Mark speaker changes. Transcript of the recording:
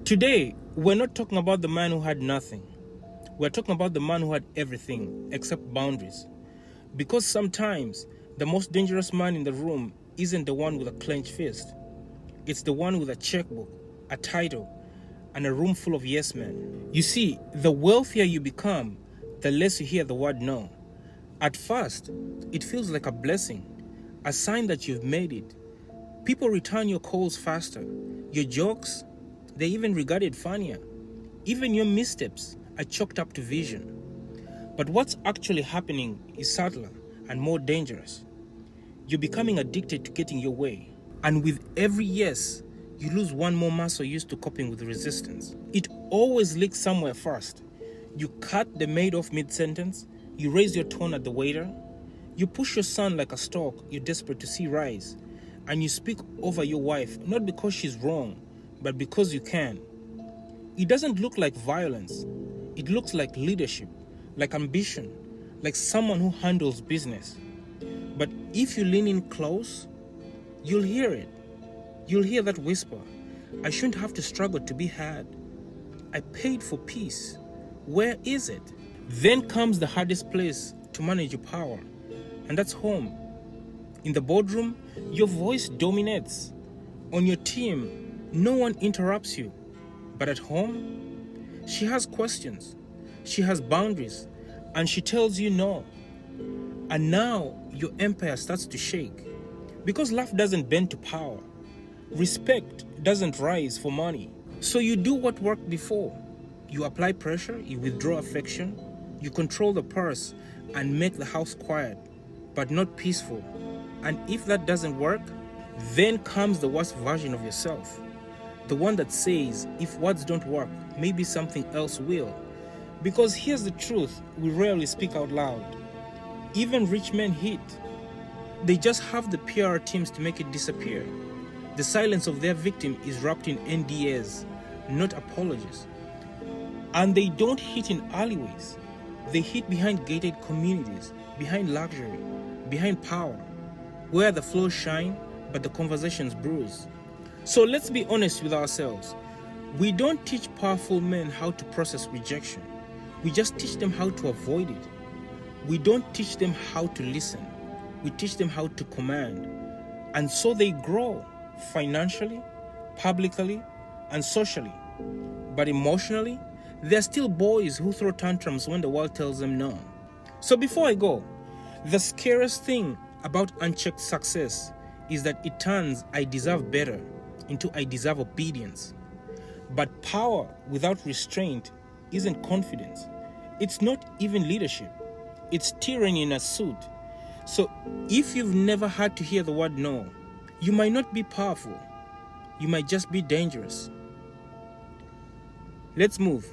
Speaker 1: Today, we're not talking about the man who had nothing. We're talking about the man who had everything except boundaries. Because sometimes the most dangerous man in the room isn't the one with a clenched fist. It's the one with a checkbook, a title, and a room full of yes men. You see, the wealthier you become, the less you hear the word no. At first, it feels like a blessing, a sign that you've made it. People return your calls faster. Your jokes, they're even regarded funnier. Even your missteps are chalked up to vision. But what's actually happening is subtler and more dangerous. You're becoming addicted to getting your way. And with every yes, you lose one more muscle used to coping with resistance. It always leaks somewhere first. You cut the maid off mid-sentence, you raise your tone at the waiter, you push your son like a stalk you're desperate to see rise, and you speak over your wife not because she's wrong, but because you can. It doesn't look like violence. It looks like leadership, like ambition, like someone who handles business. But if you lean in close, you'll hear it. You'll hear that whisper. I shouldn't have to struggle to be had. I paid for peace. Where is it? Then comes the hardest place to manage your power, and that's home. In the boardroom, your voice dominates. On your team, no one interrupts you. But at home, she has questions, she has boundaries, and she tells you no. And now your empire starts to shake. Because life doesn't bend to power. Respect doesn't rise for money. So you do what worked before. You apply pressure, you withdraw affection, you control the purse and make the house quiet, but not peaceful. And if that doesn't work, then comes the worst version of yourself. The one that says, if words don't work, maybe something else will. Because here's the truth we rarely speak out loud. Even rich men hit. They just have the PR teams to make it disappear. The silence of their victim is wrapped in NDAs, not apologies. And they don't hit in alleyways. They hit behind gated communities, behind luxury, behind power, where the flows shine, but the conversations bruise. So let's be honest with ourselves. We don't teach powerful men how to process rejection. We just teach them how to avoid it. We don't teach them how to listen. We teach them how to command. And so they grow financially, publicly, and socially. But emotionally, they're still boys who throw tantrums when the world tells them no. So before I go, the scariest thing about unchecked success is that it turns I deserve better into I deserve obedience. But power without restraint isn't confidence. It's not even leadership. It's tyranny in a suit. So if you've never had to hear the word no, you might not be powerful. You might just be dangerous. Let's move.